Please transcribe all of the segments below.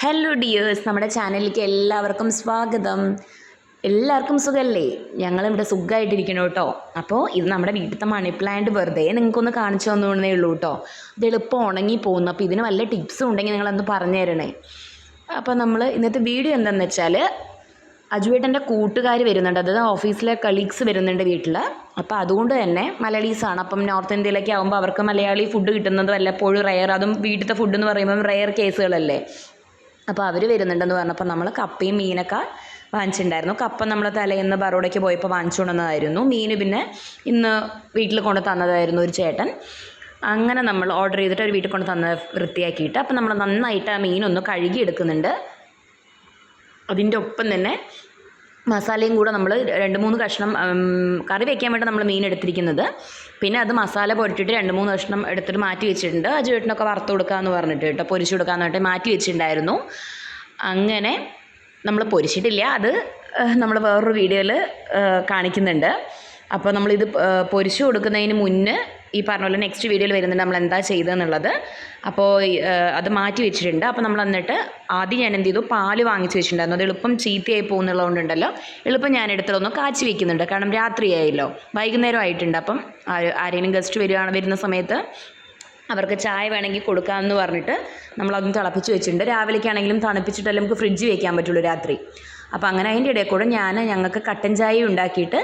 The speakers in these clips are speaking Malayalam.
ഹലോ ഡിയേഴ്സ്, നമ്മുടെ ചാനലിലേക്ക് എല്ലാവർക്കും സ്വാഗതം. എല്ലാവർക്കും സുഖമല്ലേ? ഞങ്ങളിവിടെ സുഖമായിട്ടിരിക്കണം കേട്ടോ. അപ്പോൾ ഇത് നമ്മുടെ വീട്ടിലത്തെ മണി പ്ലാന്റ് വെറുതെ നിങ്ങൾക്കൊന്ന് കാണിച്ചു തന്നേ ഉള്ളൂ കേട്ടോ. ഇത് എളുപ്പം ഉണങ്ങി പോകുന്നു. അപ്പോൾ ഇതിന് വല്ല ടിപ്സും ഉണ്ടെങ്കിൽ നിങ്ങളൊന്ന് പറഞ്ഞു തരണേ. അപ്പോൾ നമ്മൾ ഇന്നത്തെ വീഡിയോ എന്താണെന്ന് വെച്ചാൽ, അജുവേട്ടൻ്റെ കൂട്ടുകാർ വരുന്നുണ്ട്, അതായത് ഓഫീസിലെ കളീഗ്സ് വരുന്നുണ്ട് വീട്ടിൽ. അപ്പോൾ അതുകൊണ്ട് തന്നെ മലയാളീസാണ്. അപ്പം നോർത്ത് ഇന്ത്യയിലൊക്കെ ആകുമ്പോൾ അവർക്ക് മലയാളി ഫുഡ് കിട്ടുന്നത് വല്ലപ്പോഴും റെയർ, അതും വീട്ടിലത്തെ ഫുഡ് എന്ന് പറയുമ്പം റെയർ കേസുകളല്ലേ. അപ്പോൾ അവർ വരുന്നുണ്ടെന്ന് പറഞ്ഞപ്പോൾ നമ്മൾ കപ്പയും മീനൊക്കെ വാങ്ങിച്ചിട്ടുണ്ടായിരുന്നു. കപ്പ നമ്മൾ തലേന്ന് ബറോഡയ്ക്ക് പോയപ്പോൾ വാങ്ങിച്ചു കൊണ്ടുവന്നതായിരുന്നു. മീൻ പിന്നെ ഇന്ന് വീട്ടിൽ കൊണ്ട് തന്നതായിരുന്നു ഒരു ചേട്ടൻ. അങ്ങനെ നമ്മൾ ഓർഡർ ചെയ്തിട്ട് ഒരു വീട്ടിൽ കൊണ്ട് തന്നത് വൃത്തിയാക്കിയിട്ട്, അപ്പോൾ നമ്മൾ നന്നായിട്ട് ആ മീനൊന്ന് കഴുകി എടുക്കുന്നുണ്ട്. അതിൻ്റെ ഒപ്പം തന്നെ മസാലയും കൂടെ നമ്മൾ 2-3 കഷ്ണം കറി വയ്ക്കാൻ വേണ്ടി നമ്മൾ മീൻ എടുത്തിരിക്കുന്നത്. പിന്നെ അത് മസാല പുരട്ടിയിട്ട് 2-3 കഷ്ണം എടുത്തിട്ട് മാറ്റി വെച്ചിട്ടുണ്ട്. അജുവേട്ടനൊക്കെ വറുത്ത് കൊടുക്കാമെന്ന് പറഞ്ഞിട്ട് കേട്ടോ, പൊരിച്ചു കൊടുക്കാമെന്ന് പറഞ്ഞിട്ട് മാറ്റി വെച്ചിട്ടുണ്ടായിരുന്നു. അങ്ങനെ നമ്മൾ പൊരിച്ചിട്ടില്ല, അത് നമ്മൾ വേറൊരു വീഡിയോയിൽ കാണിക്കുന്നുണ്ട്. അപ്പോൾ നമ്മളിത് പൊരിച്ചു കൊടുക്കുന്നതിന് മുന്നേ ഈ പറഞ്ഞ പോലെ നെക്സ്റ്റ് വീഡിയോയിൽ വരുന്നുണ്ട് നമ്മൾ എന്താ ചെയ്തതെന്നുള്ളത്. അപ്പോൾ അത് മാറ്റി വെച്ചിട്ടുണ്ട്. അപ്പോൾ നമ്മൾ എന്നിട്ട് ആദ്യം ഞാൻ എന്ത് ചെയ്തു, പാല് വാങ്ങിച്ച് വെച്ചിട്ടുണ്ടായിരുന്നു. അത് എളുപ്പം ചീത്തയായി പോകുന്നുള്ളതുകൊണ്ടുണ്ടല്ലോ, എളുപ്പം ഞാൻ എടുത്തതൊന്ന് കാച്ചി വെക്കുന്നുണ്ട്. കാരണം രാത്രിയായല്ലോ, വൈകുന്നേരം ആയിട്ടുണ്ട്. അപ്പം ആരെങ്കിലും ഗസ്റ്റ് വരുന്ന സമയത്ത് അവർക്ക് ചായ വേണമെങ്കിൽ കൊടുക്കാമെന്ന് പറഞ്ഞിട്ട് നമ്മളതൊന്ന് തിളപ്പിച്ച് വെച്ചിട്ടുണ്ട്. രാവിലേക്കാണെങ്കിലും തണുപ്പിച്ചിട്ടല്ലേ നമുക്ക് ഫ്രിഡ്ജ് വയ്ക്കാൻ പറ്റുള്ളൂ രാത്രി. അപ്പോൾ അങ്ങനെ അതിൻ്റെ ഇടയിൽ കൂടെ ഞങ്ങൾക്ക് കട്ടൻ ചായ ഉണ്ടാക്കിയിട്ട്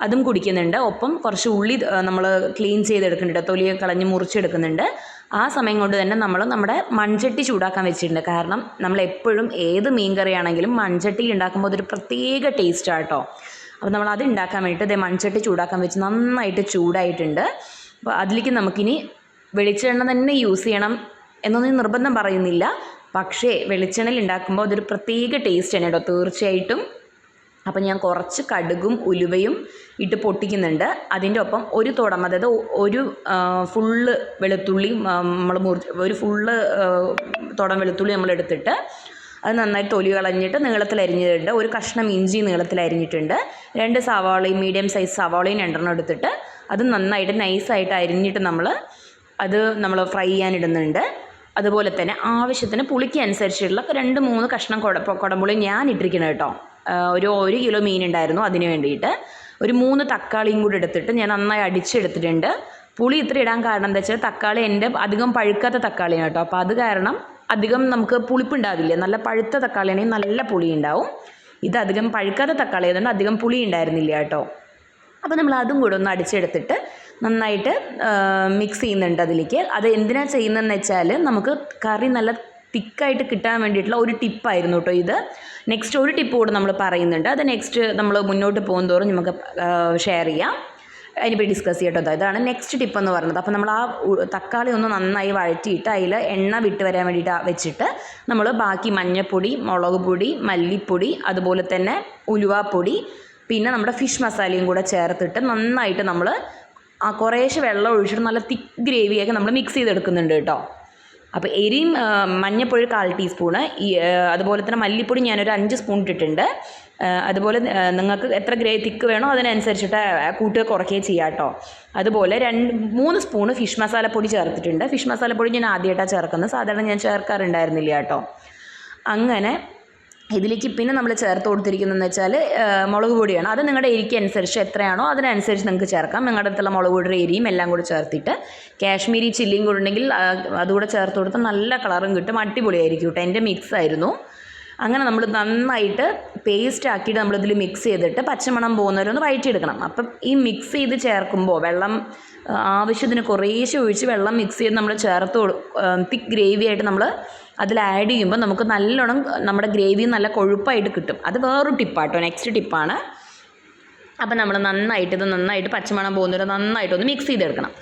അതും കുടിക്കുന്നുണ്ട്. ഒപ്പം കുറച്ച് ഉള്ളി നമ്മൾ ക്ലീൻ ചെയ്തെടുക്കുന്നുണ്ട്, തൊലിയെ കളഞ്ഞ് മുറിച്ചെടുക്കുന്നുണ്ട്. ആ സമയം കൊണ്ട് തന്നെ നമ്മൾ നമ്മുടെ മൺചട്ടി ചൂടാക്കാൻ വെച്ചിട്ടുണ്ട്. കാരണം നമ്മൾ എപ്പോഴും ഏത് മീൻ കറിയാണെങ്കിലും മൺചട്ടിയിൽ ഉണ്ടാക്കുമ്പോൾ അതൊരു പ്രത്യേക ടേസ്റ്റാണ് കേട്ടോ. അപ്പോൾ നമ്മൾ അത് ഉണ്ടാക്കാൻ വേണ്ടിയിട്ട് മൺചട്ടി ചൂടാക്കാൻ വെച്ച് നന്നായിട്ട് ചൂടായിട്ടുണ്ട്. അപ്പോൾ അതിലേക്ക് നമുക്കിനി വെളിച്ചെണ്ണ തന്നെ യൂസ് ചെയ്യണം എന്നൊന്നും നിർബന്ധം പറയുന്നില്ല. പക്ഷേ വെളിച്ചെണ്ണയിൽ ഉണ്ടാക്കുമ്പോൾ അതൊരു പ്രത്യേക ടേസ്റ്റ് തന്നെ കേട്ടോ, തീർച്ചയായിട്ടും. അപ്പം ഞാൻ കുറച്ച് കടുകും ഉലുവയും ഇട്ട് പൊട്ടിക്കുന്നുണ്ട്. അതിൻ്റെ ഒപ്പം ഒരു തുടം, അതായത് ഒരു ഫുള്ള് വെളുത്തുള്ളി നമ്മൾ ഒരു ഫുള്ള് തുടം വെളുത്തുള്ളി നമ്മൾ എടുത്തിട്ട് അത് നന്നായിട്ട് തൊലി കളഞ്ഞിട്ട് നീളത്തിൽ അരിഞ്ഞിട്ടുണ്ട്. ഒരു കഷ്ണം ഇഞ്ചി നീളത്തിൽ അരിഞ്ഞിട്ടുണ്ട്. 2 സവാളയും മീഡിയം സൈസ് സവാളയും 2 എടുത്തിട്ട് അത് നന്നായിട്ട് നൈസായിട്ട് അരിഞ്ഞിട്ട് നമ്മൾ ഫ്രൈ ചെയ്യാനിടുന്നുണ്ട്. അതുപോലെ തന്നെ ആവശ്യത്തിന് പുളിക്ക് അനുസരിച്ചുള്ള 2-3 കഷ്ണം കുടംപുളി ഞാൻ ഇട്ടിരിക്കുന്നത് കേട്ടോ. ഒരു 1 കിലോ മീൻ ഉണ്ടായിരുന്നു, അതിന് വേണ്ടിയിട്ട് ഒരു 3 തക്കാളിയും കൂടി എടുത്തിട്ട് ഞാൻ നന്നായി അടിച്ചെടുത്തിട്ടുണ്ട്. പുളി ഇത്ര ഇടാൻ കാരണം എന്താ വെച്ചാൽ തക്കാളി എൻ്റെ അധികം പഴുക്കാത്ത തക്കാളിയാണ് കേട്ടോ. അപ്പോൾ അത് കാരണം അധികം നമുക്ക് പുളിപ്പുണ്ടാവില്ല. നല്ല പഴുത്ത തക്കാളിയാണെങ്കിൽ നല്ല പുളി ഉണ്ടാവും. ഇത് അധികം പഴുക്കാത്ത തക്കാളി ആയതുകൊണ്ട് അധികം പുളി ഉണ്ടായിരുന്നില്ല കേട്ടോ. അപ്പോൾ നമ്മൾ അതും കൂടെ ഒന്ന് അടിച്ചെടുത്തിട്ട് നന്നായിട്ട് മിക്സ് ചെയ്യുന്നുണ്ട് അതിലേക്ക്. അത് എന്തിനാണ് ചെയ്യുന്നതെന്ന് വെച്ചാൽ നമുക്ക് കറി നല്ല തിക്കായിട്ട് കിട്ടാൻ വേണ്ടിയിട്ടുള്ള ഒരു ടിപ്പായിരുന്നു കേട്ടോ ഇത്. നെക്സ്റ്റ് ഒരു ടിപ്പ് കൂടെ നമ്മൾ പറയുന്നുണ്ട്. അത് നെക്സ്റ്റ് നമ്മൾ മുന്നോട്ട് പോകുന്തോറും നമുക്ക് ഷെയർ ചെയ്യാം, അതിനിപ്പോൾ ഡിസ്കസ് ചെയ്യട്ടോ. ഇതാണ് നെക്സ്റ്റ് ടിപ്പ് എന്ന് പറയുന്നത്. അപ്പോൾ നമ്മൾ ആ തക്കാളി ഒന്ന് നന്നായി വഴറ്റിയിട്ട് അതിൽ എണ്ണ വിട്ട് വരാൻ വേണ്ടിയിട്ട് വെച്ചിട്ട് നമ്മൾ ബാക്കി മഞ്ഞൾപ്പൊടി, മുളക് പൊടി, മല്ലിപ്പൊടി, അതുപോലെ തന്നെ ഉലുവാപ്പൊടി, പിന്നെ നമ്മുടെ ഫിഷ് മസാലയും കൂടെ ചേർത്തിട്ട് നന്നായിട്ട് നമ്മൾ കുറേശ്ശെ വെള്ളം ഒഴിച്ചിട്ട് നല്ല തിക്ക് ഗ്രേവിയൊക്കെ നമ്മൾ മിക്സ് ചെയ്തെടുക്കുന്നുണ്ട് കേട്ടോ. അപ്പോൾ എരിയും മഞ്ഞൾപ്പൊടി 1/4 ടീസ്പൂണ്, അതുപോലെ തന്നെ മല്ലിപ്പൊടി ഞാനൊരു 5 സ്പൂൺ ഇട്ടിട്ടുണ്ട്. അതുപോലെ നിങ്ങൾക്ക് എത്ര തിക്ക് വേണോ അതിനനുസരിച്ചിട്ട് കൂട്ടുക കുറയ്ക്കുകയും ചെയ്യാം കേട്ടോ. അതുപോലെ 2-3 സ്പൂണ് ഫിഷ് മസാലപ്പൊടി ചേർത്തിട്ടുണ്ട്. ഫിഷ് മസാലപ്പൊടി ഞാൻ ആദ്യമായിട്ടാണ് ചേർക്കുന്നത്, സാധാരണ ഞാൻ ചേർക്കാറുണ്ടായിരുന്നില്ല കേട്ടോ. അങ്ങനെ ഇതിലേക്ക് പിന്നെ നമ്മൾ ചേർത്ത് കൊടുത്തിരിക്കുന്നതെന്ന് വെച്ചാൽ മുളക് പൊടിയാണ്. അത് നിങ്ങളുടെ എരിക്ക് അനുസരിച്ച് എത്രയാണോ അതിനനുസരിച്ച് നിങ്ങൾക്ക് ചേർക്കാം. നിങ്ങളുടെ അടുത്തുള്ള മുളക് പൊടിയുടെ എരിയും എല്ലാം കൂടി ചേർത്തിട്ട് കാശ്മീരി ചില്ലിയും കൂടെ ഉണ്ടെങ്കിൽ അതുകൂടെ ചേർത്ത് കൊടുത്താൽ നല്ല കളറും കിട്ടും, അടിപൊളിയായിരിക്കും കേട്ടോ. എൻ്റെ മിക്സ് ആയിരുന്നു. അങ്ങനെ നമ്മൾ നന്നായിട്ട് പേസ്റ്റ് ആക്കിയിട്ട് നമ്മളിതിൽ മിക്സ് ചെയ്തിട്ട് പച്ചമണം പോകുന്നവരൊന്ന് വഴറ്റിയെടുക്കണം. അപ്പം ഈ മിക്സ് ചെയ്ത് ചേർക്കുമ്പോൾ വെള്ളം ആവശ്യത്തിന് കുറേശ്ശെ ഒഴിച്ച് വെള്ളം മിക്സ് ചെയ്ത് നമ്മൾ തിക്ക് ഗ്രേവി ആയിട്ട് നമ്മൾ അതിൽ ആഡ് ചെയ്യുമ്പോൾ നമുക്ക് നല്ലോണം നമ്മുടെ ഗ്രേവി നല്ല കൊഴുപ്പായിട്ട് കിട്ടും. അത് വേറൊരു ടിപ്പാട്ടോ, നെക്സ്റ്റ് ടിപ്പാണ്. അപ്പം നമ്മൾ നന്നായിട്ട് പച്ചമണം പോകുന്നവരെ നന്നായിട്ടൊന്ന് മിക്സ് ചെയ്തെടുക്കണം.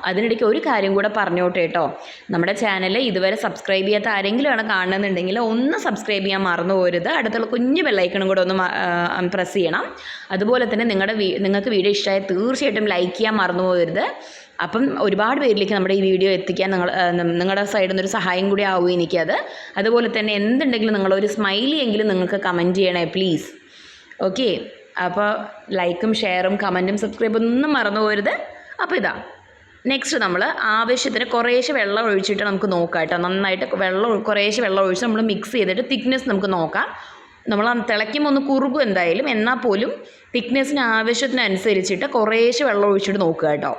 അതിനിടയ്ക്ക് ഒരു കാര്യം കൂടെ പറഞ്ഞോട്ടെ കേട്ടോ. നമ്മുടെ ചാനൽ ഇതുവരെ സബ്സ്ക്രൈബ് ചെയ്യാത്ത ആരെങ്കിലുമാണ് കാണുന്നുണ്ടെങ്കിൽ ഒന്ന് സബ്സ്ക്രൈബ് ചെയ്യാൻ മറന്നു പോരുത്. അടുത്തുള്ള കുഞ്ഞു ബെല്ലൈക്കണും കൂടെ ഒന്ന് പ്രസ് ചെയ്യണം. അതുപോലെ തന്നെ നിങ്ങൾക്ക് വീഡിയോ ഇഷ്ടമായാൽ തീർച്ചയായിട്ടും ലൈക്ക് ചെയ്യാൻ മറന്നു പോകരുത്. അപ്പം ഒരുപാട് പേരിലേക്ക് നമ്മുടെ ഈ വീഡിയോ എത്തിക്കാൻ നിങ്ങളുടെ സൈഡിൽ നിന്നൊരു സഹായം കൂടി ആവും എനിക്കത്. അതുപോലെ തന്നെ എന്തുണ്ടെങ്കിലും നിങ്ങളൊരു സ്മൈലി എങ്കിലും നിങ്ങൾക്ക് കമൻറ്റ് ചെയ്യണേ പ്ലീസ്. ഓക്കെ, അപ്പോൾ ലൈക്കും ഷെയറും കമൻറ്റും സബ്സ്ക്രൈബും ഒന്നും മറന്നു പോകരുത്. അപ്പോൾ നെക്സ്റ്റ് നമ്മൾ ആവശ്യത്തിന് കുറേശ്ശെ വെള്ളം ഒഴിച്ചിട്ട് നമുക്ക് നോക്കാം കേട്ടോ. നന്നായിട്ട് കുറേശ്ശെ വെള്ളം ഒഴിച്ച് നമ്മൾ മിക്സ് ചെയ്തിട്ട് തിക്നെസ് നമുക്ക് നോക്കാം. നമ്മൾ തിളയ്ക്കുമ്പോൾ ഒന്ന് കുറുകും എന്തായാലും, എന്നാൽ പോലും തിക്നെസ്സിന് ആവശ്യത്തിനനുസരിച്ചിട്ട് കുറേശ്ശെ വെള്ളം ഒഴിച്ചിട്ട് നോക്കുക കേട്ടോ.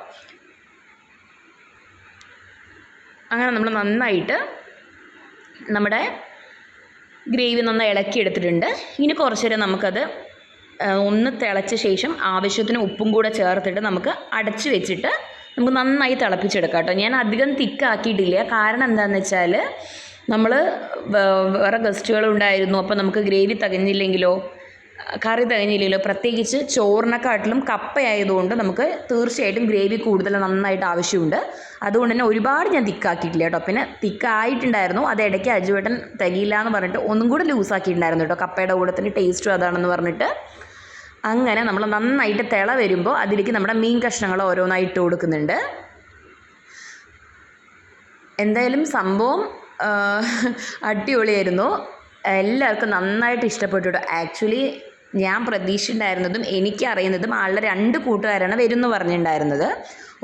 അങ്ങനെ നമ്മൾ നന്നായിട്ട് നമ്മുടെ ഗ്രേവി നന്നായി ഇളക്കിയെടുത്തിട്ടുണ്ട്. ഇനി കുറച്ച് നേരം നമുക്കത് ഒന്ന് തിളച്ച ശേഷം ആവശ്യത്തിന് ഉപ്പും കൂടെ ചേർത്തിട്ട് നമുക്ക് അടച്ച് വെച്ചിട്ട് നമുക്ക് നന്നായി തിളപ്പിച്ചെടുക്കാം കേട്ടോ. ഞാൻ അധികം തിക്കാക്കിയിട്ടില്ല. കാരണം എന്താണെന്ന് വെച്ചാൽ നമ്മൾ വേറെ ഗസ്റ്റുകളുണ്ടായിരുന്നു. അപ്പോൾ നമുക്ക് ഗ്രേവി തികഞ്ഞില്ലെങ്കിലോ കറി തികഞ്ഞില്ലെങ്കിലോ, പ്രത്യേകിച്ച് ചോറിനെക്കാട്ടിലും കപ്പയായതുകൊണ്ട് നമുക്ക് തീർച്ചയായിട്ടും ഗ്രേവി കൂടുതൽ നന്നായിട്ട് ആവശ്യമുണ്ട്. അതുകൊണ്ട് തന്നെ ഒരുപാട് ഞാൻ തിക്കാക്കിയിട്ടില്ല കേട്ടോ. പിന്നെ തിക്കായിട്ടുണ്ടായിരുന്നു, അത് ഇടയ്ക്ക് അജുവേട്ടൻ തികയില്ല എന്ന് പറഞ്ഞിട്ട് ഒന്നും കൂടെ ലൂസാക്കിയിട്ടുണ്ടായിരുന്നു കേട്ടോ. കപ്പയുടെ കൂടെ തന്നെ ടേസ്റ്റും അതാണെന്ന് പറഞ്ഞിട്ട്. അങ്ങനെ നമ്മൾ നന്നായിട്ട് തിള വരുമ്പോൾ അതിലേക്ക് നമ്മുടെ മീൻ കഷ്ണങ്ങൾ ഓരോന്നായി ഇട്ട് കൊടുക്കുന്നുണ്ട്. എന്തായാലും സംഭവം അടിപൊളിയായിരുന്നു. എല്ലാവർക്കും നന്നായിട്ട് ഇഷ്ടപ്പെട്ടു കേട്ടോ. ആക്ച്വലി ഞാൻ പ്രതീക്ഷിച്ചിട്ടുണ്ടായിരുന്നതും എനിക്കറിയുന്നതും ആളുടെ 2 കൂട്ടുകാരാണ് വരുമെന്ന് പറഞ്ഞിട്ടുണ്ടായിരുന്നത്.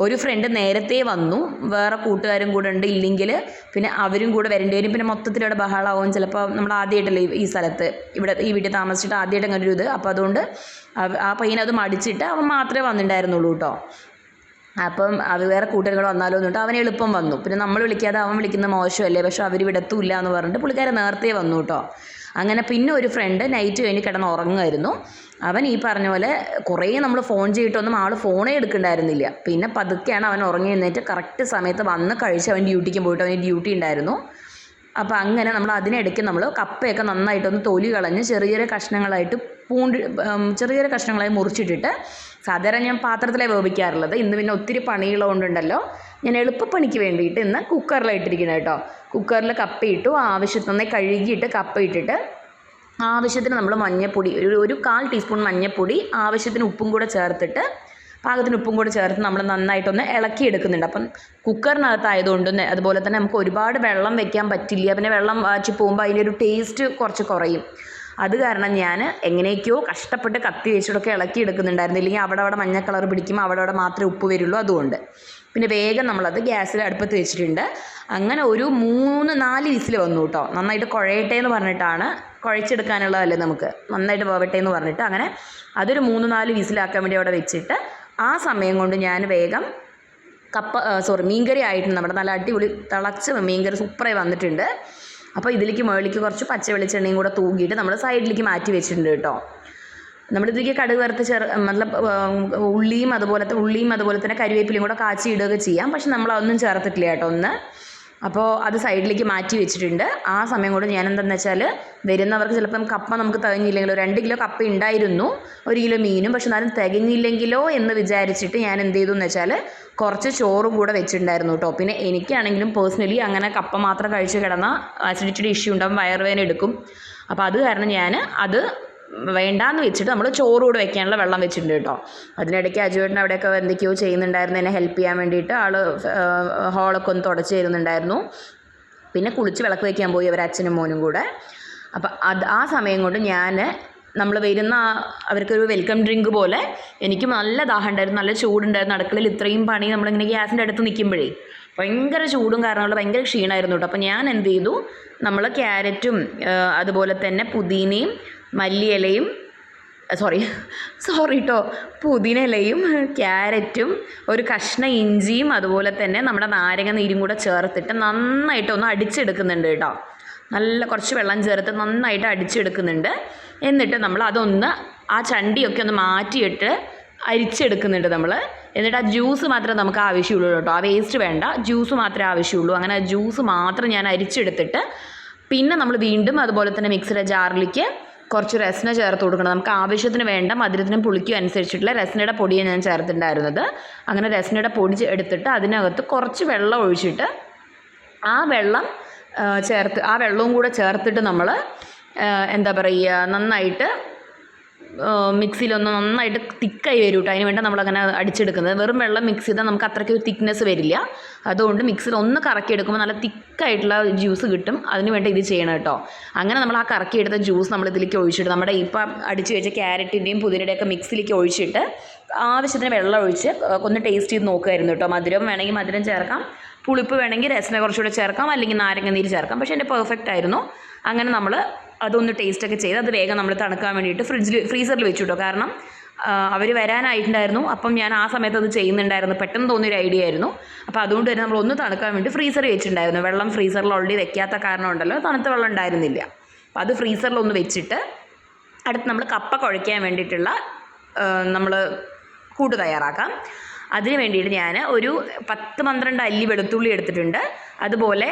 ഒരു ഫ്രണ്ട് നേരത്തെ വന്നു, വേറെ കൂട്ടുകാരും കൂടെ ഉണ്ട്, ഇല്ലെങ്കിൽ പിന്നെ അവരും കൂടെ വരേണ്ടി വരും. പിന്നെ മൊത്തത്തിലൂടെ ബഹളമാവും. ചിലപ്പോൾ നമ്മൾ ആദ്യമായിട്ടല്ലേ ഈ സ്ഥലത്ത് ഈ വീട്ടിൽ താമസിച്ചിട്ട് ആദ്യമായിട്ട് അങ്ങനെ ഒരു ഇത്. അപ്പോൾ അതുകൊണ്ട് ആ പയ്യനത് മടിച്ചിട്ട് അവൻ മാത്രമേ വന്നിട്ടുണ്ടായിരുന്നുള്ളൂ കേട്ടോ. അപ്പം അത് വേറെ കൂട്ടുകാർ വന്നാലോ എന്നിട്ട് അവൻ എളുപ്പം വന്നു. പിന്നെ നമ്മൾ വിളിക്കാതെ അവൻ വിളിക്കുന്ന മോശമല്ലേ, പക്ഷെ അവർ വിടത്തുമില്ല എന്ന് പറഞ്ഞിട്ട് പുള്ളിക്കാരൻ നേരത്തെ വന്നു കേട്ടോ. അങ്ങനെ പിന്നെ ഒരു ഫ്രണ്ട് നൈറ്റ് കഴിഞ്ഞ് കിടന്ന് ഉറങ്ങുമായിരുന്നു. അവൻ ഈ പറഞ്ഞ പോലെ കുറേ നമ്മൾ ഫോൺ ചെയ്തിട്ടൊന്നും ആൾ ഫോണേ എടുക്കണ്ടായിരുന്നില്ല. പിന്നെ പതുക്കെയാണ് അവൻ ഉറങ്ങി എഴുന്നേറ്റ് കറക്റ്റ് സമയത്ത് വന്ന് കഴിച്ച് അവൻ ഡ്യൂട്ടിക്ക് പോയിട്ട് അവന് ഡ്യൂട്ടി ഉണ്ടായിരുന്നു. അപ്പോൾ അങ്ങനെ നമ്മൾ അതിനിടയ്ക്ക് നമ്മൾ കപ്പയൊക്കെ നന്നായിട്ടൊന്ന് തൊലി കളഞ്ഞ് ചെറിയ കഷ്ണങ്ങളായിട്ട് ചെറിയ കഷ്ണങ്ങളായി മുറിച്ചിട്ടിട്ട്, സാധാരണ ഞാൻ പാത്രത്തിലേ വേവിക്കാറുള്ളത്. ഇന്ന് പിന്നെ ഒത്തിരി പണികളുകൊണ്ടുണ്ടല്ലോ, ഞാൻ എളുപ്പപ്പണിക്ക് വേണ്ടിയിട്ട് ഇന്ന് കുക്കറിലായിട്ടിരിക്കുന്നത് കേട്ടോ. കുക്കറിൽ കപ്പ ഇട്ടു, ആവശ്യത്തിന് നന്നായി കഴുകിയിട്ട് കപ്പ ഇട്ടിട്ട് ആവശ്യത്തിന് നമ്മൾ മഞ്ഞൾപ്പൊടി ഒരു 1/4 ടീസ്പൂൺ മഞ്ഞൾപ്പൊടി, ആവശ്യത്തിന് ഉപ്പും കൂടെ ചേർത്തിട്ട് പാകത്തിന് ഉപ്പും കൂടെ ചേർത്ത് നമ്മൾ നന്നായിട്ടൊന്ന് ഇളക്കിയെടുക്കുന്നുണ്ട്. അപ്പം കുക്കറിനകത്തായതുകൊണ്ട് അതുപോലെ തന്നെ നമുക്ക് ഒരുപാട് വെള്ളം വെക്കാൻ പറ്റില്ല. പിന്നെ വെള്ളം വാച്ചി പോകുമ്പോൾ അതിൻ്റെ ഒരു ടേസ്റ്റ് കുറച്ച് കുറയും. അത് കാരണം ഞാൻ എങ്ങനെയൊക്കെയോ കഷ്ടപ്പെട്ട് കത്തി വെച്ചിട്ടൊക്കെ ഇളക്കിയെടുക്കുന്നുണ്ടായിരുന്നു. ഇല്ലെങ്കിൽ അവിടെ മഞ്ഞ കളർ പിടിക്കുമ്പോൾ അവിടെ മാത്രമേ ഉപ്പ് വരുള്ളൂ. അതുകൊണ്ട് പിന്നെ വേഗം നമ്മളത് ഗ്യാസിൽ അടുപ്പത്ത് വെച്ചിട്ടുണ്ട്. അങ്ങനെ ഒരു 3-4 വിസിൽ വന്നു കേട്ടോ. നന്നായിട്ട് കുഴയട്ടെ എന്ന് പറഞ്ഞിട്ടാണ്, കുഴച്ചെടുക്കാനുള്ളതല്ലേ നമുക്ക്, നന്നായിട്ട് പോവട്ടെ എന്ന് പറഞ്ഞിട്ട് അങ്ങനെ അതൊരു 3-4 വിസിലാക്കാൻ വേണ്ടി അവിടെ വെച്ചിട്ട് ആ സമയം കൊണ്ട് ഞാൻ വേഗം മീൻകറി ആയിട്ടുണ്ട്. നമ്മുടെ നല്ല അടിപൊളി തിളച്ച് മീൻകറി സൂപ്പറായി വന്നിട്ടുണ്ട്. അപ്പോൾ ഇതിലേക്ക് മുകളിലേക്ക് കുറച്ച് പച്ച വെളിച്ചെണ്ണയും കൂടെ തൂക്കിയിട്ട് നമ്മൾ സൈഡിലേക്ക് മാറ്റി വെച്ചിട്ടുണ്ട് കേട്ടോ. നമ്മളിതിലേക്ക് കടുക് വറുത്ത് ഉള്ളിയും അതുപോലെ തന്നെ കരിവേപ്പിലയും കൂടെ കാച്ചി ഇടുകയൊക്കെ ചെയ്യാം. പക്ഷെ നമ്മൾ അതൊന്നും ചേർത്തിട്ടില്ല കേട്ടോ ഒന്ന്. അപ്പോൾ അത് സൈഡിലേക്ക് മാറ്റി വെച്ചിട്ടുണ്ട്. ആ സമയം കൊണ്ട് ഞാൻ എന്താണെന്ന് വെച്ചാൽ, വരുന്നവർക്ക് ചിലപ്പം കപ്പ നമുക്ക് തികഞ്ഞില്ലെങ്കിലോ, 2 കിലോ കപ്പ ഉണ്ടായിരുന്നു, 1 കിലോ മീനും, പക്ഷെ എന്നാലും തികഞ്ഞില്ലെങ്കിലോ എന്ന് വിചാരിച്ചിട്ട് ഞാൻ എന്ത് ചെയ്തു എന്ന് വെച്ചാൽ കുറച്ച് ചോറും കൂടെ വെച്ചിട്ടുണ്ടായിരുന്നു കേട്ടോ. പിന്നെ എനിക്കാണെങ്കിലും പേഴ്സണലി അങ്ങനെ കപ്പ മാത്രം കഴിച്ച് കിടന്നാൽ ആസിഡിറ്റിയുടെ ഇഷ്യൂ ഉണ്ടാകും, വയറുവേദന എടുക്കും. അപ്പോൾ അത് കാരണം ഞാൻ അത് വേണ്ടാന്ന് വെച്ചിട്ട് നമ്മൾ ചോറ് കൂടെ വെക്കാനുള്ള വെള്ളം വെച്ചിട്ടുണ്ട് കേട്ടോ. അതിനിടയ്ക്ക് അജുവേട്ടൻ അവിടെയൊക്കെ എന്തൊക്കെയോ ചെയ്യുന്നുണ്ടായിരുന്നു എന്നെ ഹെൽപ്പ് ചെയ്യാൻ വേണ്ടിയിട്ട്. ആൾ ഹോളൊക്കെ ഒന്ന് തുടച്ച് തരുന്നുണ്ടായിരുന്നു. പിന്നെ കുളിച്ച് വിളക്ക് വയ്ക്കാൻ പോയി അവർ അച്ഛനും മോനും കൂടെ. അപ്പം ആ സമയം കൊണ്ട് നമ്മൾ വരുന്ന അവർക്കൊരു വെൽക്കം ഡ്രിങ്ക് പോലെ, എനിക്ക് നല്ല ദാഹം ഉണ്ടായിരുന്നു, നല്ല ചൂടുണ്ടായിരുന്നു. അടുക്കളയിൽ ഇത്രയും പണി നമ്മളിങ്ങനെ ഗ്യാസിൻ്റെ അടുത്ത് നിൽക്കുമ്പോഴേ ഭയങ്കര ചൂടും കാരണമുള്ള ഭയങ്കര ക്ഷീണമായിരുന്നു കേട്ടോ. അപ്പോൾ ഞാൻ എന്ത് ചെയ്തു, നമ്മൾ ക്യാരറ്റും അതുപോലെ തന്നെ പുതിനയും മല്ലിയിലയും പുതിന ഇലയും ക്യാരറ്റും ഒരു കഷ്ണം ഇഞ്ചിയും അതുപോലെ തന്നെ നമ്മുടെ നാരങ്ങ നീരും കൂടെ ചേർത്തിട്ട് നന്നായിട്ടൊന്ന് അടിച്ചെടുക്കുന്നുണ്ട് കേട്ടോ. നല്ല കുറച്ച് വെള്ളം ചേർത്ത് നന്നായിട്ട് അടിച്ചെടുക്കുന്നുണ്ട്. എന്നിട്ട് നമ്മൾ അതൊന്ന് ആ ചണ്ടിയൊക്കെ ഒന്ന് മാറ്റിയിട്ട് അരിച്ചെടുക്കുന്നുണ്ട് നമ്മൾ. എന്നിട്ട് ആ ജ്യൂസ് മാത്രമേ നമുക്ക് ആവശ്യമുള്ളൂ കേട്ടോ, ആ വേസ്റ്റ് വേണ്ട, ജ്യൂസ് മാത്രമേ ആവശ്യമുള്ളൂ. അങ്ങനെ ആ ജ്യൂസ് മാത്രം ഞാൻ അരിച്ചെടുത്തിട്ട് പിന്നെ നമ്മൾ വീണ്ടും അതുപോലെ തന്നെ മിക്സിയുടെ ജാറിലേക്ക് കുറച്ച് രസ്ന ചേർത്ത് കൊടുക്കണം. നമുക്ക് ആവശ്യത്തിന് വേണ്ട മധുരത്തിനും പുളിക്കും അനുസരിച്ചിട്ടുള്ള രസ്നയുടെ പൊടിയാണ് ഞാൻ ചേർത്തിട്ടുണ്ടായിരുന്നത്. അങ്ങനെ രസ്നയുടെ പൊടി എടുത്തിട്ട് അതിനകത്ത് കുറച്ച് വെള്ളം ഒഴിച്ചിട്ട് ആ വെള്ളവും കൂടെ ചേർത്തിട്ട് നമ്മൾ എന്താ പറയുക, നന്നായിട്ട് മിക്സിയിലൊന്ന് നന്നായിട്ട് തിക്കായി വരും കേട്ടോ. അതിന് വേണ്ടി നമ്മളങ്ങനെ അടിച്ചെടുക്കുന്നത്. വെറും വെള്ളം മിക്സ് ചെയ്താൽ നമുക്ക് അത്രയ്ക്ക് തിക്നെസ് വരില്ല. അതുകൊണ്ട് മിക്സിയിൽ ഒന്ന് കറക്കിയെടുക്കുമ്പോൾ നല്ല തിക്കായിട്ടുള്ള ജ്യൂസ് കിട്ടും. അതിന് വേണ്ടി ഇത് ചെയ്യണം കേട്ടോ. അങ്ങനെ നമ്മൾ ആ കറക്കിയെടുത്ത ജ്യൂസ് നമ്മൾ ഇതിലേക്ക് ഒഴിച്ചിട്ട് നമ്മുടെ ഇപ്പം അടിച്ച് വെച്ച ക്യാരറ്റിൻ്റെയും പുതിനയുടെയൊക്കെ മിക്സിലേക്ക് ഒഴിച്ചിട്ട് ആവശ്യത്തിന് വെള്ളം ഒഴിച്ച് ഒന്ന് ടേസ്റ്റ് ചെയ്ത് നോക്കുമായിരുന്നു കേട്ടോ. മധുരം വേണമെങ്കിൽ മധുരം ചേർക്കാം, പുളിപ്പ് വേണമെങ്കിൽ രസന കുറച്ചുകൂടെ ചേർക്കാം, അല്ലെങ്കിൽ നാരങ്ങ നീര് ചേർക്കാം. പക്ഷേ എൻ്റെ പെർഫെക്റ്റ് ആയിരുന്നു. അങ്ങനെ നമ്മൾ അതൊന്ന് ടേസ്റ്റൊക്കെ ചെയ്ത് അത് വേഗം നമ്മൾ തണുക്കാൻ വേണ്ടിയിട്ട് ഫ്രീസറിൽ വെച്ചു കേട്ടോ. കാരണം അവർ വരാനായിട്ടുണ്ടായിരുന്നു. അപ്പം ഞാൻ ആ സമയത്ത് അത് ചെയ്യുന്നുണ്ടായിരുന്നു. പെട്ടെന്ന് തോന്നിയൊരു ഐഡിയ ആയിരുന്നു. അപ്പോൾ അതുകൊണ്ട് തന്നെ നമ്മൾ ഒന്ന് തണുക്കാൻ വേണ്ടി ഫ്രീസറിൽ വെച്ചിട്ടുണ്ടായിരുന്നു. വെള്ളം ഫ്രീസറിൽ ഓൾറെഡി വെക്കാത്ത കാരണം ഉണ്ടല്ലോ, തണുത്ത വെള്ളം ഉണ്ടായിരുന്നില്ല. അപ്പോൾ അത് ഫ്രീസറിലൊന്ന് വെച്ചിട്ട് അടുത്ത് നമ്മൾ കപ്പ കുഴയ്ക്കാൻ വേണ്ടിയിട്ടുള്ള നമ്മൾ കൂട്ട് തയ്യാറാക്കാം. അതിന് വേണ്ടിയിട്ട് ഞാൻ ഒരു 10-12 അല്ലി വെളുത്തുള്ളി എടുത്തിട്ടുണ്ട്. അതുപോലെ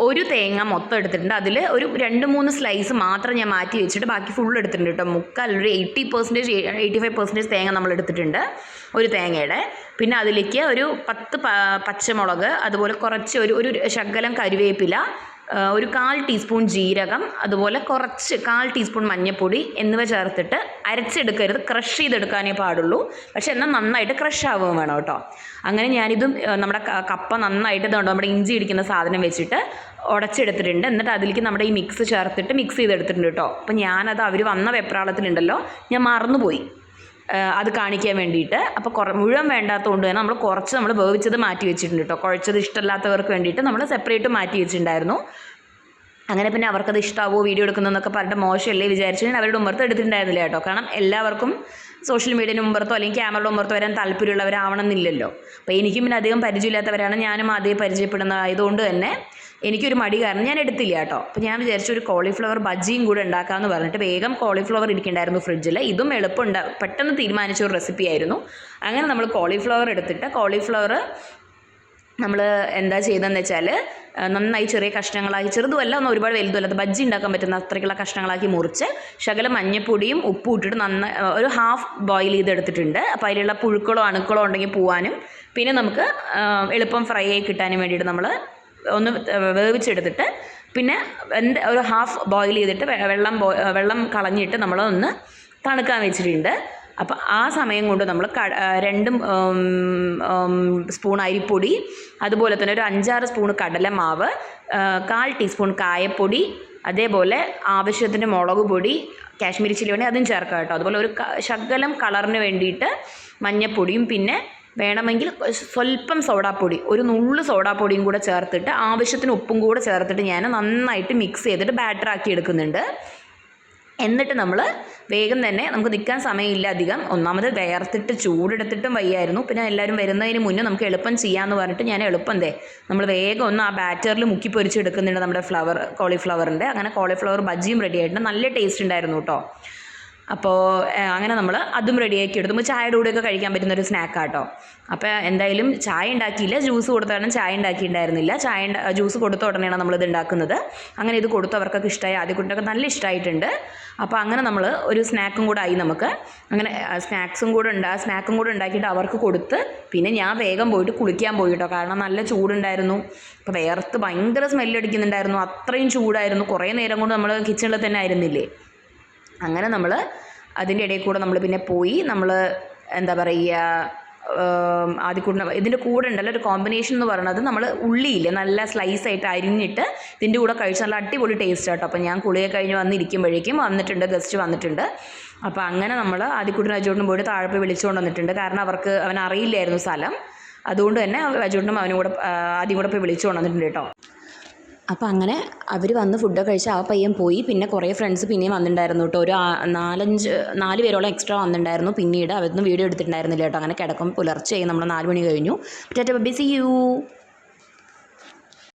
ഒരു തേങ്ങ മൊത്തം എടുത്തിട്ടുണ്ട്. അതിൽ ഒരു 2-3 സ്ലൈസ് മാത്രം ഞാൻ മാറ്റി വെച്ചിട്ട് ബാക്കി ഫുൾ എടുത്തിട്ടുണ്ട് കേട്ടോ. മുക്കാൽ ഒരു 80% 85% തേങ്ങ നമ്മൾ എടുത്തിട്ടുണ്ട് ഒരു തേങ്ങയുടെ. പിന്നെ അതിലേക്ക് ഒരു 10 പച്ചമുളക്, അതുപോലെ കുറച്ച് ഒരു ശകലം കറിവേപ്പില, ഒരു 1/4 ടീസ്പൂൺ ജീരകം, അതുപോലെ കുറച്ച് 1/4 ടീസ്പൂൺ മഞ്ഞൾപ്പൊടി എന്നിവ ചേർത്തിട്ട് അരച്ചെടുക്കരുത്, ക്രഷ് ചെയ്തെടുക്കാനേ പാടുള്ളൂ. പക്ഷേ എന്നാൽ നന്നായിട്ട് ക്രഷ് ആവുകയും വേണം കേട്ടോ. അങ്ങനെ ഞാനിതും നമ്മുടെ കപ്പ നന്നായിട്ട് ഇതുകൊണ്ട് നമ്മുടെ ഇഞ്ചി ഇടിക്കുന്ന സാധനം വെച്ചിട്ട് ഉടച്ചെടുത്തിട്ടുണ്ട്. എന്നിട്ട് അതിലേക്ക് നമ്മുടെ ഈ മിക്സ് ചേർത്തിട്ട് മിക്സ് ചെയ്തെടുത്തിട്ടുണ്ട് കേട്ടോ. അപ്പം ഞാനത് അവർ വന്ന വെപ്രാളത്തിലുണ്ടല്ലോ ഞാൻ മറന്നുപോയി അത് കാണിക്കാൻ വേണ്ടിയിട്ട്. അപ്പോൾ മുഴുവൻ വേണ്ടാത്തതുകൊണ്ട് തന്നെ നമ്മൾ വേവിച്ചത് മാറ്റി വെച്ചിട്ടുണ്ട് കേട്ടോ. കുഴച്ചത് ഇഷ്ടമില്ലാത്തവർക്ക് വേണ്ടിയിട്ട് നമ്മൾ സെപ്പറേറ്റ് മാറ്റി വെച്ചിട്ടുണ്ടായിരുന്നു. അങ്ങനെ പിന്നെ അവർക്കത് ഇഷ്ടമാവോ വീഡിയോ എടുക്കുന്നതെന്നൊക്കെ പറഞ്ഞിട്ട് മോശമല്ലേ വിചാരിച്ചു അവരുടെ മുമ്പത്ത് എടുത്തിട്ടുണ്ടായിരുന്നില്ല കേട്ടോ. കാരണം എല്ലാവർക്കും സോഷ്യൽ മീഡിയയുടെ മുമ്പത്തോ അല്ലെങ്കിൽ ക്യാമറയുടെ മുമ്പത്തോ വരാൻ താല്പര്യമുള്ളവരാവണമെന്നില്ലല്ലോ. അപ്പോൾ എനിക്കും പിന്നെ അധികം പരിചയമില്ലാത്തവരാണ്, ഞാനും ആദ്യം പരിചയപ്പെടുന്നതായതുകൊണ്ട് തന്നെ എനിക്കൊരു മടി കാരണം ഞാൻ എടുത്തില്ല കേട്ടോ. അപ്പോൾ ഞാൻ വിചാരിച്ചു ഒരു കോളിഫ്ലവർ ബജ്ജിയും കൂടെ ഉണ്ടാക്കാമെന്ന് പറഞ്ഞിട്ട് വേഗം കോളിഫ്ലവർ ഇരിക്കുന്നുണ്ടായിരുന്നു ഫ്രിഡ്ജിൽ. ഇതും പെട്ടെന്ന് തീരുമാനിച്ച ഒരു റെസിപ്പി ആയിരുന്നു. അങ്ങനെ നമ്മൾ കോളിഫ്ലവർ എടുത്തിട്ട് കോളിഫ്ലവർ നമ്മൾ എന്താ ചെയ്തതെന്ന് വെച്ചാൽ നന്നായി ചെറിയ കഷ്ണങ്ങളാക്കി, ചെറുതുമല്ല ഒന്നും ഒരുപാട് വലുതുമല്ല, അത് ബജ്ജി ഉണ്ടാക്കാൻ പറ്റുന്ന അത്രയ്ക്കുള്ള കഷ്ണങ്ങളാക്കി മുറിച്ച് ശകലം മഞ്ഞപ്പൊടിയും ഉപ്പും ഇട്ടിട്ട് നന്നായി ഒരു ഹാഫ് ബോയിൽ ചെയ്തെടുത്തിട്ടുണ്ട്. അപ്പോൾ അതിലുള്ള പുഴുക്കളോ അണുക്കളോ ഉണ്ടെങ്കിൽ പോവാനും പിന്നെ നമുക്ക് എളുപ്പം ഫ്രൈ ആയി കിട്ടാനും വേണ്ടിയിട്ട് നമ്മൾ ഒന്ന് വേവിച്ചെടുത്തിട്ട് പിന്നെ ഒരു ഹാഫ് ബോയിൽ ചെയ്തിട്ട് വെള്ളം കളഞ്ഞിട്ട് നമ്മളൊന്ന് തണുക്കാൻ വെച്ചിട്ടുണ്ട്. അപ്പോൾ ആ സമയം കൊണ്ട് നമ്മൾ 2 സ്പൂൺ അരിപ്പൊടി, അതുപോലെ തന്നെ ഒരു 5-6 സ്പൂൺ കടലമാവ്, 1/4 ടീസ്പൂൺ കായപ്പൊടി, അതേപോലെ ആവശ്യത്തിന് മുളക് പൊടി, കാശ്മീരി ചില്ലി വേണമെങ്കിൽ അതും ചേർക്കാം കേട്ടോ. അതുപോലെ ഒരു ശകലം കളറിന് വേണ്ടിയിട്ട് മഞ്ഞൾപ്പൊടിയും, പിന്നെ വേണമെങ്കിൽ സ്വല്പം സോഡാപ്പൊടി, ഒരു നുള്ളു സോഡാപ്പൊടിയും കൂടെ ചേർത്തിട്ട് ആവശ്യത്തിന് ഉപ്പും കൂടെ ചേർത്തിട്ട് ഞാൻ നന്നായിട്ട് മിക്സ് ചെയ്തിട്ട് ബാറ്ററാക്കി എടുക്കുന്നുണ്ട്. എന്നിട്ട് നമ്മൾ വേഗം തന്നെ, നമുക്ക് നിൽക്കാൻ സമയമില്ല അധികം, ഒന്നാമത് വേർത്തിട്ട് ചൂടെടുത്തിട്ടും വയ്യായിരുന്നു, പിന്നെ എല്ലാവരും വരുന്നതിന് മുന്നേ നമുക്ക് എളുപ്പം ചെയ്യാമെന്ന് പറഞ്ഞിട്ട് ഞാൻ നമ്മൾ വേഗം ഒന്ന് ആ ബാറ്ററിൽ മുക്കി പൊരിച്ചെടുക്കുന്നുണ്ട് നമ്മുടെ കോളിഫ്ലവറിൻ്റെ. അങ്ങനെ കോളിഫ്ലവർ ബജ്ജിയും റെഡി ആയിട്ടുണ്ട്. നല്ല ടേസ്റ്റ് ഉണ്ടായിരുന്നു കേട്ടോ. അപ്പോൾ അങ്ങനെ നമ്മൾ അതും റെഡിയാക്കി എടുത്തു. നമുക്ക് ചായയുടെ കൂടെയൊക്കെ കഴിക്കാൻ പറ്റുന്നൊരു സ്നാക്കാട്ടോ. അപ്പോൾ എന്തായാലും ചായ ഉണ്ടാക്കിയില്ല, ജ്യൂസ് കൊടുത്ത ചായ ഉണ്ടാക്കിയിട്ടുണ്ടായിരുന്നില്ല. ജ്യൂസ് കൊടുത്ത ഉടനെയാണ് നമ്മളിത് ഉണ്ടാക്കുന്നത്. അങ്ങനെ ഇത് കൊടുത്തു, അവർക്കൊക്കെ ഇഷ്ടമായി, ആദ്യക്കുട്ടിയൊക്കെ നല്ല ഇഷ്ടമായിട്ടുണ്ട്. അപ്പോൾ അങ്ങനെ നമ്മൾ ഒരു സ്നാക്കും കൂടെ ആയി നമുക്ക്. അങ്ങനെ സ്നാക്കും കൂടെ ഉണ്ടാക്കിയിട്ട് അവർക്ക് കൊടുത്ത് പിന്നെ ഞാൻ വേഗം പോയിട്ട് കുളിക്കാൻ പോയി കേട്ടോ. കാരണം നല്ല ചൂടുണ്ടായിരുന്നു. അപ്പോൾ വേർത്ത് ഭയങ്കര സ്മെല്ലടിക്കുന്നുണ്ടായിരുന്നു, അത്രയും ചൂടായിരുന്നു. കുറേ നേരം കൊണ്ട് നമ്മൾ കിച്ചണിൽ തന്നെ ആയിരുന്നില്ലേ. അങ്ങനെ നമ്മൾ അതിൻ്റെ ഇടയിൽ കൂടെ നമ്മൾ പിന്നെ പോയി എന്താ പറയുക, ഇതിൻ്റെ കൂടെ ഉണ്ടല്ലോ ഒരു കോമ്പിനേഷൻ എന്ന് പറയുന്നത്, നമ്മൾ ഉള്ളിയില്ലേ നല്ല സ്ലൈസായിട്ട് അരിഞ്ഞിട്ട് ഇതിൻ്റെ കൂടെ കഴിച്ച് നല്ല അടിപൊളി ടേസ്റ്റ് കേട്ടോ. അപ്പോൾ ഞാൻ കുളിയൊക്കെ കഴിഞ്ഞ് വന്നിരിക്കുമ്പോഴേക്കും ഗസ്റ്റ് വന്നിട്ടുണ്ട്. അപ്പോൾ അങ്ങനെ നമ്മൾ ആദ്യക്കുട്ടിനും അജോട്ടിനും പോയിട്ട് താഴെ പോയി വിളിച്ചുകൊണ്ട് വന്നിട്ടുണ്ട്. കാരണം അവൻ അറിയില്ലായിരുന്നു സ്ഥലം. അതുകൊണ്ട് തന്നെ അജോട്ടിനും ആദ്യം കൂടെ പോയി വിളിച്ചുകൊണ്ട് വന്നിട്ടുണ്ട് കേട്ടോ. അപ്പോൾ അങ്ങനെ അവർ വന്ന് ഫുഡൊക്കെ കഴിച്ച് ആ പയ്യൻ പോയി. പിന്നെ കുറേ ഫ്രണ്ട്സ് പിന്നെയും വന്നിട്ടുണ്ടായിരുന്നു കേട്ടോ. ഒരു 4 പേരോളം എക്സ്ട്രാ വന്നിട്ടുണ്ടായിരുന്നു. പിന്നീട് അവരൊന്നും വീഡിയോ എടുത്തിട്ടുണ്ടായിരുന്നില്ല കേട്ടോ. അങ്ങനെ കിടക്കും പുലർച്ചെയായി, നമ്മൾ 4 മണി കഴിഞ്ഞു. Tata bye, see U.